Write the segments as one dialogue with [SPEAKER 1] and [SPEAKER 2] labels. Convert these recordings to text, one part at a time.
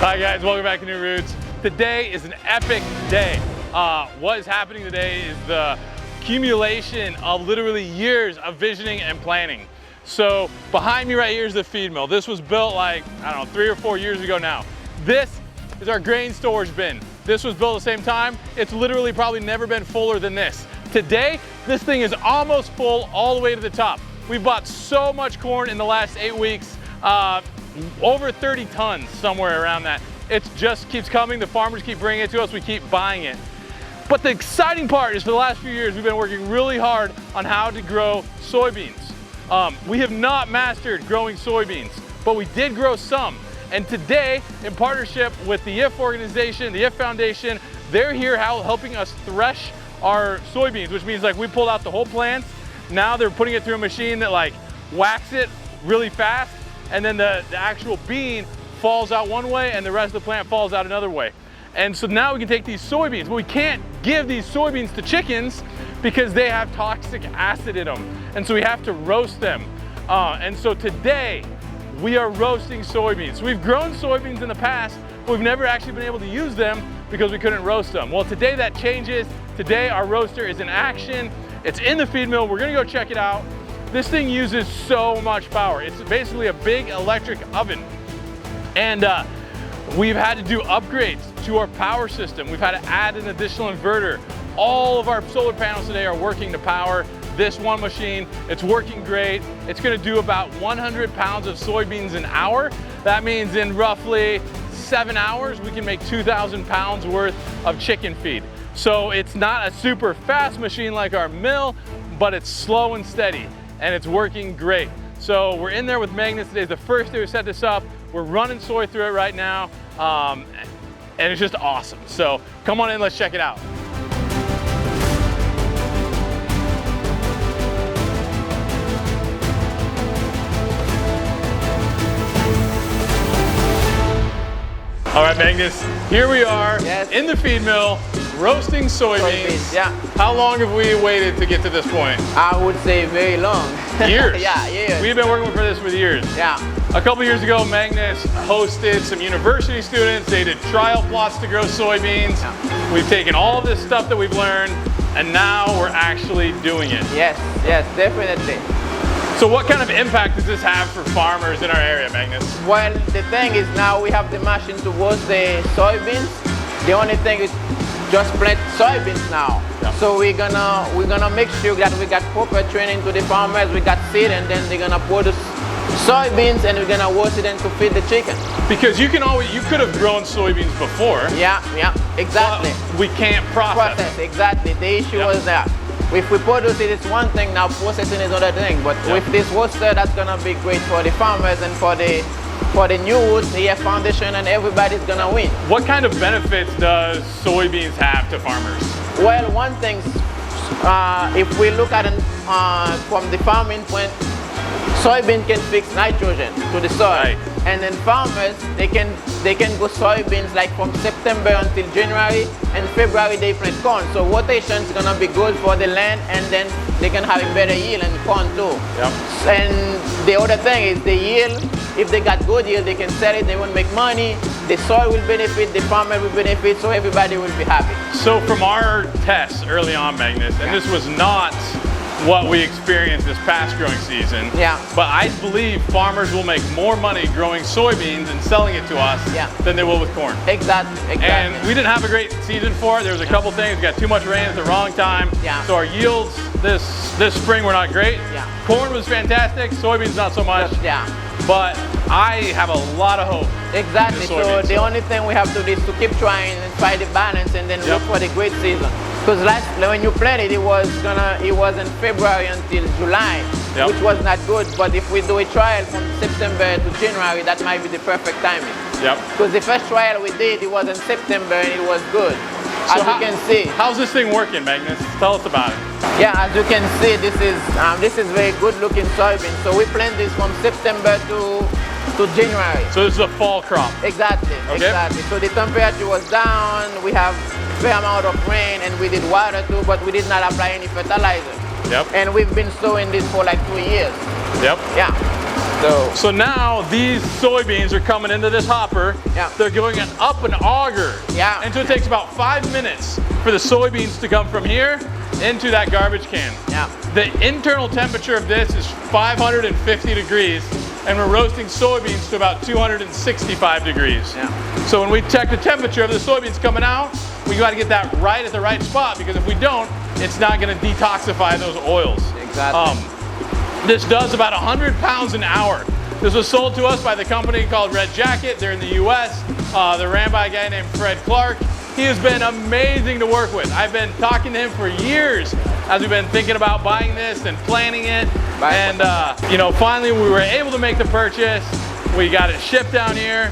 [SPEAKER 1] Hi guys, welcome back to New Roots. Today is an epic day. What is happening today is the accumulation of literally years of visioning and planning. So behind me right here is the feed mill. This was built like, I don't know, 3 or 4 years ago now. This is our grain storage bin. This was built at the same time. It's literally probably never been fuller than this. Today, this thing is almost full all the way to the top. We've bought so much corn in the last 8 weeks. Over 30 tons, somewhere around that. It just keeps coming. The farmers keep bringing it to us. We keep buying it. But the exciting part is for the last few years, we've been working really hard on how to grow soybeans. We have not mastered growing soybeans, but we did grow some. And today, in partnership with the IF organization, the IF Foundation, they're here helping us thresh our soybeans, which means like we pulled out the whole plant. Now they're putting it through a machine that like whacks it really fast, and then the actual bean falls out one way and the rest of the plant falls out another way. And so now we can take these soybeans, but we can't give these soybeans to chickens because they have toxic acid in them. And so we have to roast them. And so today we are roasting soybeans. So we've grown soybeans in the past, but we've never actually been able to use them because we couldn't roast them. Well, today that changes. Today our roaster is in action. It's in the feed mill. We're gonna go check it out. This thing uses so much power. It's basically a big electric oven. And we've had to do upgrades to our power system. We've had to add an additional inverter. All of our solar panels today are working to power this one machine. It's working great. It's gonna do about 100 pounds of soybeans an hour. That means in roughly 7 hours, we can make 2,000 pounds worth of chicken feed. So it's not a super fast machine like our mill, but it's slow and steady, and it's working great. So we're in there with Magnus. Today's the first day we set this up. We're running soy through it right now, and it's just awesome. So come on in, let's check it out. All right, Magnus, here we are in the feed mill, roasting soybeans.
[SPEAKER 2] Yeah.
[SPEAKER 1] How long have we waited to get to this point?
[SPEAKER 2] I would say very long.
[SPEAKER 1] Years.
[SPEAKER 2] Yeah, years.
[SPEAKER 1] We've been working for this for years.
[SPEAKER 2] Yeah.
[SPEAKER 1] A couple years ago, Magnus hosted some university students. They did trial plots to grow soybeans. Yeah. We've taken all of this stuff that we've learned, and now we're actually doing it.
[SPEAKER 2] Yes, yes, definitely.
[SPEAKER 1] So what kind of impact does this have for farmers in our area, Magnus?
[SPEAKER 2] Well, the thing is now we have the machine to roast the soybeans. The only thing is just plant soybeans now. Yeah. So we're gonna make sure that we got proper training to the farmers. We got seed, and then they're gonna produce soybeans, and we're gonna roast it and to feed the chicken.
[SPEAKER 1] Because you could have grown soybeans before.
[SPEAKER 2] Yeah, exactly.
[SPEAKER 1] But we can't process it.
[SPEAKER 2] Exactly. The issue was that. If we produce it, it's one thing, now processing is another thing. But with this roaster, that's gonna be great for the farmers and for the new Roots, the EF Foundation, and everybody's gonna win.
[SPEAKER 1] What kind of benefits does soybeans have to farmers?
[SPEAKER 2] Well, one thing, if we look at it from the farming point, soybean can fix nitrogen to the soil. Right. And then farmers, they can go soybeans like from September until January, and February they plant corn. So rotation is gonna be good for the land, and then they can have a better yield in corn too. Yep. And the other thing is the yield. If they got good yield, they can sell it, they will make money, the soil will benefit, the farmer will benefit, so everybody will be happy.
[SPEAKER 1] So from our tests early on, Magnus, and this was not what we experienced this past growing season. Yeah. But I believe farmers will make more money growing soybeans and selling it to us than they will with corn.
[SPEAKER 2] Exactly.
[SPEAKER 1] And we didn't have a great season for it. There was a couple things. We got too much rain at the wrong time. Yeah. So our yields this spring were not great. Yeah. Corn was fantastic. Soybeans not so much. Yeah. But I have a lot of hope.
[SPEAKER 2] Exactly. So the only thing we have to do is to keep trying and find the balance, and then look for the great season. Because when you planted, it was in February until July, which was not good. But if we do a trial from September to January, that might be the perfect timing. Because the first trial we did, it was in September, and it was good. As you can see.
[SPEAKER 1] How's this thing working, Magnus? Tell us about it.
[SPEAKER 2] Yeah, as you can see, this is very good looking soybean. So we plant this from September to January.
[SPEAKER 1] So this is a fall crop.
[SPEAKER 2] Exactly. Okay. Exactly. So the temperature was down. We have fair amount of rain, and we did water too, but we did not apply any fertilizer. Yep. And we've been sowing this for like 2 years.
[SPEAKER 1] Yep.
[SPEAKER 2] Yeah.
[SPEAKER 1] So now these soybeans are coming into this hopper.
[SPEAKER 2] Yeah.
[SPEAKER 1] They're going up an auger.
[SPEAKER 2] Yeah.
[SPEAKER 1] And so it takes about 5 minutes for the soybeans to come from here into that garbage can.
[SPEAKER 2] Yeah.
[SPEAKER 1] The internal temperature of this is 550 degrees, and we're roasting soybeans to about 265 degrees.
[SPEAKER 2] Yeah.
[SPEAKER 1] So when we check the temperature of the soybeans coming out, we got to get that right at the right spot, because if we don't, it's not going to detoxify those oils.
[SPEAKER 2] Exactly.
[SPEAKER 1] This does about 100 pounds an hour. This was sold to us by the company called Red Jacket. They're in the US. They're ran by a guy named Fred Clark. He has been amazing to work with. I've been talking to him for years as we've been thinking about buying this and planning it. And you know, finally we were able to make the purchase. We got it shipped down here.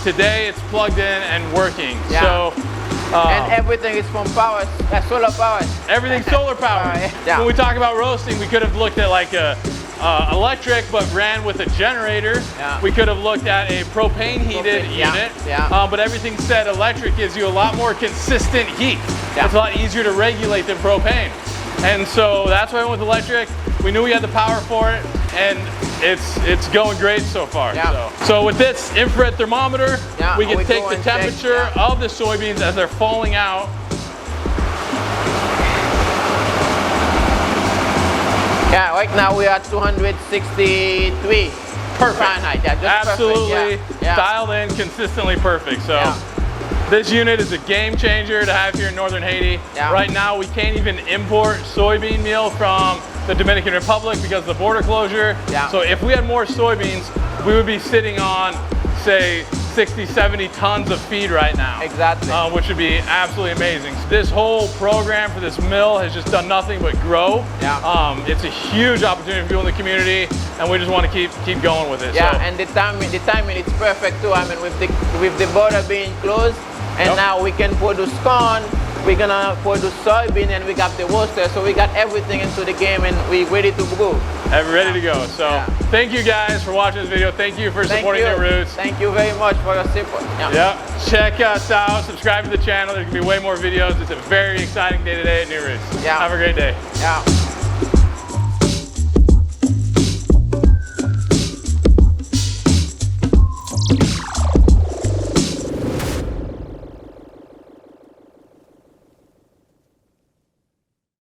[SPEAKER 1] Today it's plugged in and working.
[SPEAKER 2] Yeah.
[SPEAKER 1] So,
[SPEAKER 2] and everything is from power, solar power.
[SPEAKER 1] Everything's solar powered.
[SPEAKER 2] Yeah.
[SPEAKER 1] When we talk about roasting, we could have looked at like a electric but ran with a generator.
[SPEAKER 2] Yeah.
[SPEAKER 1] We could have looked at a propane heated unit.
[SPEAKER 2] Yeah.
[SPEAKER 1] But everything said electric gives you a lot more consistent heat.
[SPEAKER 2] Yeah.
[SPEAKER 1] It's a lot easier to regulate than propane. And so that's why I went with electric. We knew we had the power for it, and it's going great so far.
[SPEAKER 2] Yeah.
[SPEAKER 1] So with this infrared thermometer, we can take the temperature of the soybeans as they're falling out.
[SPEAKER 2] Yeah, right now we are 263
[SPEAKER 1] Perfect.
[SPEAKER 2] Fahrenheit. Yeah, just
[SPEAKER 1] absolutely
[SPEAKER 2] perfect. Yeah.
[SPEAKER 1] dialed in, consistently perfect. So this unit is a game changer to have here in Northern Haiti.
[SPEAKER 2] Yeah.
[SPEAKER 1] Right now we can't even import soybean meal from the Dominican Republic because of the border closure.
[SPEAKER 2] Yeah.
[SPEAKER 1] So if we had more soybeans, we would be sitting on, say, 60, 70 tons of feed right now.
[SPEAKER 2] Exactly.
[SPEAKER 1] Which would be absolutely amazing. This whole program for this mill has just done nothing but grow.
[SPEAKER 2] Yeah.
[SPEAKER 1] It's a huge opportunity for people in the community, and we just want to keep going with it.
[SPEAKER 2] Yeah,
[SPEAKER 1] so.
[SPEAKER 2] and the timing is perfect too. I mean, with the border being closed, and now we can produce corn. We're gonna produce soybean, and we got the roaster, so we got everything into the game, and we're ready to go.
[SPEAKER 1] Ready to go. So thank you guys for watching this video. Thank you for supporting New Roots.
[SPEAKER 2] Thank you very much for your support.
[SPEAKER 1] Yeah. Check us out. Subscribe to the channel. There's gonna be way more videos. It's a very exciting day today at New Roots.
[SPEAKER 2] Yeah.
[SPEAKER 1] Have a great day.
[SPEAKER 2] Yeah.